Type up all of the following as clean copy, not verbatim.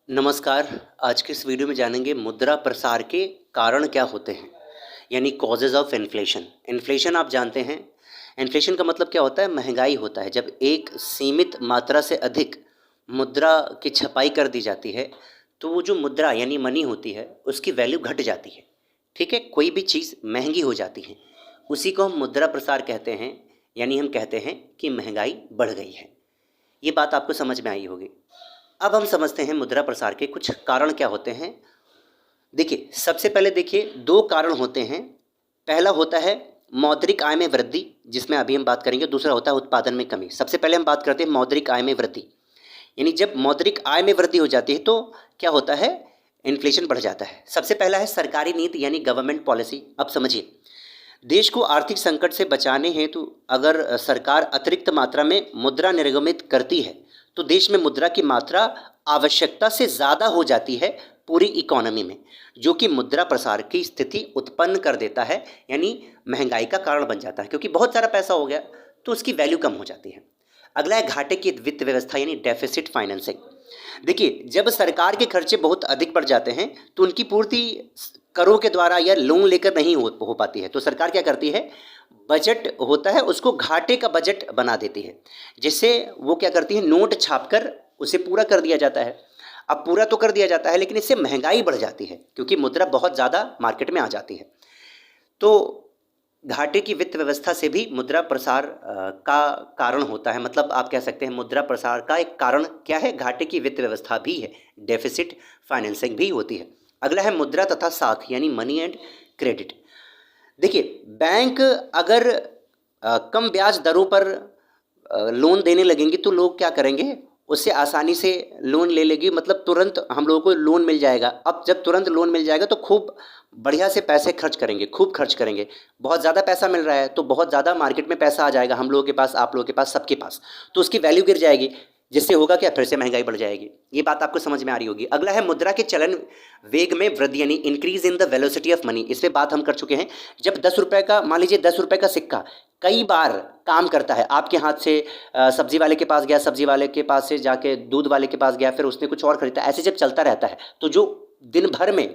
नमस्कार। आज के इस वीडियो में जानेंगे मुद्रा प्रसार के कारण क्या होते हैं, यानी कॉजेज़ ऑफ इन्फ्लेशन। इन्फ्लेशन आप जानते हैं, इन्फ्लेशन का मतलब क्या होता है? महंगाई होता है। जब एक सीमित मात्रा से अधिक मुद्रा की छपाई कर दी जाती है, तो वो जो मुद्रा यानी मनी होती है, उसकी वैल्यू घट जाती है। ठीक है? कोई भी चीज़ महंगी हो जाती है, उसी को हम मुद्रा प्रसार कहते हैं, यानी हम कहते हैं कि महंगाई बढ़ गई है। ये बात आपको समझ में आई होगी। अब हम समझते हैं मुद्रा प्रसार के कुछ कारण क्या होते हैं। देखिए, सबसे पहले देखिए 2 कारण होते हैं। पहला होता है मौद्रिक आय में वृद्धि, जिसमें अभी हम बात करेंगे। दूसरा होता है उत्पादन में कमी। सबसे पहले हम बात करते हैं मौद्रिक आय में वृद्धि, यानी जब मौद्रिक आय में वृद्धि हो जाती है तो क्या होता है? इन्फ्लेशन बढ़ जाता है। सबसे पहला है सरकारी नीति यानी गवर्नमेंट पॉलिसी। अब समझिए, देश को आर्थिक संकट से बचाने हेतु अगर सरकार अतिरिक्त मात्रा में मुद्रा निर्गमित करती है, तो देश में मुद्रा की मात्रा आवश्यकता से ज़्यादा हो जाती है पूरी इकोनॉमी में, जो कि मुद्रा प्रसार की स्थिति उत्पन्न कर देता है, यानी महंगाई का कारण बन जाता है। क्योंकि बहुत सारा पैसा हो गया तो उसकी वैल्यू कम हो जाती है। अगला है घाटे की वित्त व्यवस्था यानी डेफिसिट फाइनेंसिंग। देखिए, जब सरकार के खर्चे बहुत अधिक बढ़ जाते हैं तो उनकी पूर्ति करों के द्वारा या लोन लेकर नहीं हो पाती है, तो सरकार क्या करती है? बजट होता है उसको घाटे का बजट बना देती है, जिससे वो क्या करती है? नोट छापकर उसे पूरा कर दिया जाता है। अब पूरा तो कर दिया जाता है, लेकिन इससे महंगाई बढ़ जाती है क्योंकि मुद्रा बहुत ज़्यादा मार्केट में आ जाती है। तो घाटे की वित्त व्यवस्था से भी मुद्रा प्रसार का कारण होता है। मतलब आप कह सकते हैं मुद्रा प्रसार का एक कारण क्या है? घाटे की वित्त व्यवस्था भी है, डेफिसिट फाइनेंसिंग भी होती है। अगला है मुद्रा तथा साख यानी मनी एंड क्रेडिट। देखिए, बैंक अगर कम ब्याज दरों पर लोन देने लगेंगे तो लोग क्या करेंगे? उससे आसानी से लोन ले लेगी, मतलब तुरंत हम लोगों को लोन मिल जाएगा। अब जब तुरंत लोन मिल जाएगा तो खूब बढ़िया से पैसे खर्च करेंगे, खूब खर्च करेंगे। बहुत ज़्यादा पैसा मिल रहा है तो बहुत ज़्यादा मार्केट में पैसा आ जाएगा, हम लोगों के पास, आप लोगों के पास, सबके पास। तो उसकी वैल्यू गिर जाएगी, जिससे होगा क्या? फिर से महंगाई बढ़ जाएगी। ये बात आपको समझ में आ रही होगी। अगला है मुद्रा के चलन वेग में वृद्धि यानी increase in the velocity of money. इस पे बात हम कर चुके हैं। जब 10 रुपए का, मान लीजिए 10 रुपए का सिक्का कई बार काम करता है, आपके हाथ से सब्जी वाले के पास गया, सब्जी वाले के पास से जाके दूध वाले के पास गया, फिर उसने कुछ और खरीदा, ऐसे जब चलता रहता है तो जो दिन भर में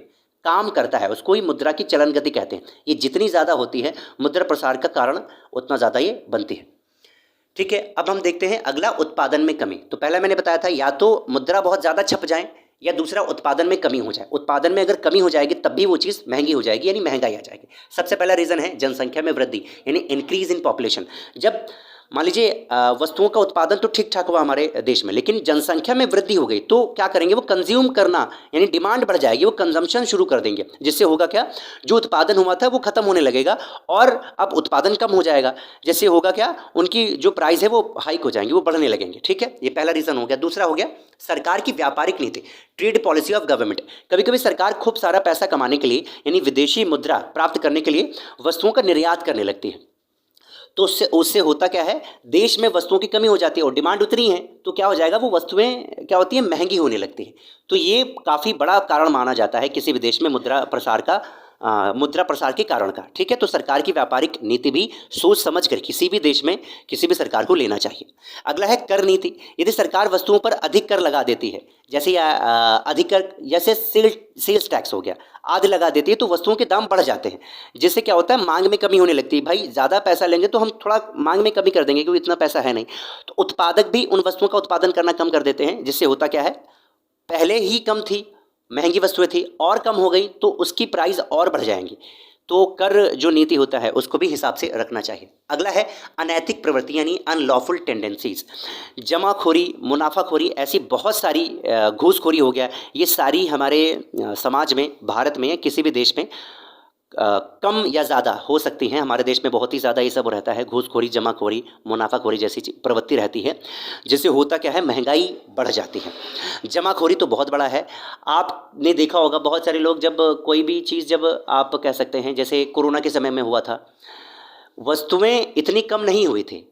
काम करता है उसको ही मुद्रा की चलन गति कहते हैं। ये जितनी ज़्यादा होती है मुद्रा प्रसार का कारण, उतना ज़्यादा ये बनती है। ठीक है, अब हम देखते हैं अगला, उत्पादन में कमी। तो पहला मैंने बताया था, या तो मुद्रा बहुत ज़्यादा छप जाए या दूसरा उत्पादन में कमी हो जाए। उत्पादन में अगर कमी हो जाएगी तब भी वो चीज़ महंगी हो जाएगी, यानी महंगाई आ जाएगी। सबसे पहला रीज़न है जनसंख्या में वृद्धि यानी इंक्रीज इन पॉपुलेशन। जब मान लीजिए वस्तुओं का उत्पादन तो ठीक ठाक हुआ हमारे देश में, लेकिन जनसंख्या में वृद्धि हो गई तो क्या करेंगे? वो कंज्यूम करना यानी डिमांड बढ़ जाएगी, वो कंजम्पशन शुरू कर देंगे, जिससे होगा क्या? जो उत्पादन हुआ था वो खत्म होने लगेगा और अब उत्पादन कम हो जाएगा, जिससे होगा क्या? उनकी जो प्राइस है वो हाइक हो जाएंगी, वो बढ़ने लगेंगे। ठीक है, ये पहला रीज़न हो गया। दूसरा हो गया सरकार की व्यापारिक नीति, ट्रेड पॉलिसी ऑफ गवर्नमेंट। कभी कभी सरकार खूब सारा पैसा कमाने के लिए यानी विदेशी मुद्रा प्राप्त करने के लिए वस्तुओं का निर्यात करने लगती है। तो उससे उससे होता क्या है? देश में वस्तुओं की कमी हो जाती है और डिमांड उतनी है तो क्या हो जाएगा? वो वस्तुएं क्या होती हैं? महंगी होने लगती हैं। तो ये काफ़ी बड़ा कारण माना जाता है किसी भी देश में मुद्रा प्रसार का, मुद्रा प्रसार के कारण का। ठीक है, तो सरकार की व्यापारिक नीति भी सोच समझ कर किसी भी देश में किसी भी सरकार को लेना चाहिए। अगला है कर नीति। यदि सरकार वस्तुओं पर अधिक कर लगा देती है, जैसे अधिक कर, जैसे सेल्स टैक्स हो गया, आदि लगा देती है, तो वस्तुओं के दाम बढ़ जाते हैं, जिससे क्या होता है? मांग में कमी होने लगती है। भाई ज़्यादा पैसा लेंगे तो हम थोड़ा मांग में कमी कर देंगे क्योंकि इतना पैसा है नहीं। तो उत्पादक भी उन वस्तुओं का उत्पादन करना कम कर देते हैं, जिससे होता क्या है? पहले ही कम थी, महंगी वस्तुएं थी और कम हो गई तो उसकी प्राइस और बढ़ जाएंगी। तो कर जो नीति होता है उसको भी हिसाब से रखना चाहिए। अगला है अनैतिक प्रवृत्ति यानी अनलॉफुल टेंडेंसीज। जमाखोरी, मुनाफाखोरी, ऐसी बहुत सारी, घूसखोरी हो गया, ये सारी हमारे समाज में, भारत में, किसी भी देश में कम या ज़्यादा हो सकती हैं। हमारे देश में बहुत ही ज़्यादा ये सब रहता है, घूसखोरी, जमाखोरी, मुनाफाखोरी जैसी प्रवृत्ति रहती है, जिससे होता क्या है? महंगाई बढ़ जाती है। जमाखोरी तो बहुत बड़ा है। आपने देखा होगा बहुत सारे लोग, जब कोई भी चीज़, जब आप कह सकते हैं जैसे कोरोना के समय में हुआ था, वस्तुएं इतनी कम नहीं हुई थी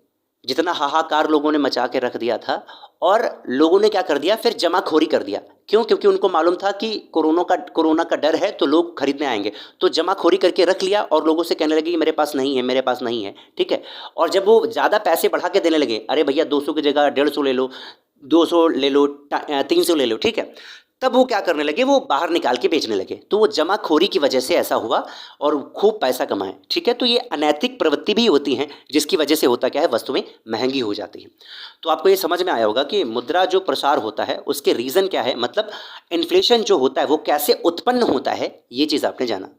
जितना हाहाकार लोगों ने मचा के रख दिया था, और लोगों ने क्या कर दिया? फिर जमाखोरी कर दिया। क्यों? क्योंकि उनको मालूम था कि कोरोना का डर है तो लोग खरीदने आएंगे, तो जमाखोरी करके रख लिया और लोगों से कहने लगे कि मेरे पास नहीं है, मेरे पास नहीं है। ठीक है, और जब वो ज़्यादा पैसे बढ़ा के देने लगे, अरे भैया 200 की जगह 150 ले लो, 200 ले लो, 300 ले लो, ठीक है, तब वो क्या करने लगे, वो बाहर निकाल के बेचने लगे। तो वो जमाखोरी की वजह से ऐसा हुआ और खूब पैसा कमाए। ठीक है, तो ये अनैतिक प्रवृत्ति भी होती हैं जिसकी वजह से होता क्या है, वस्तुएं महंगी हो जाती हैं। तो आपको ये समझ में आया होगा कि मुद्रा जो प्रसार होता है उसके रीज़न क्या है, मतलब इन्फ्लेशन जो होता है वो कैसे उत्पन्न होता है, ये चीज़ आपने जाना।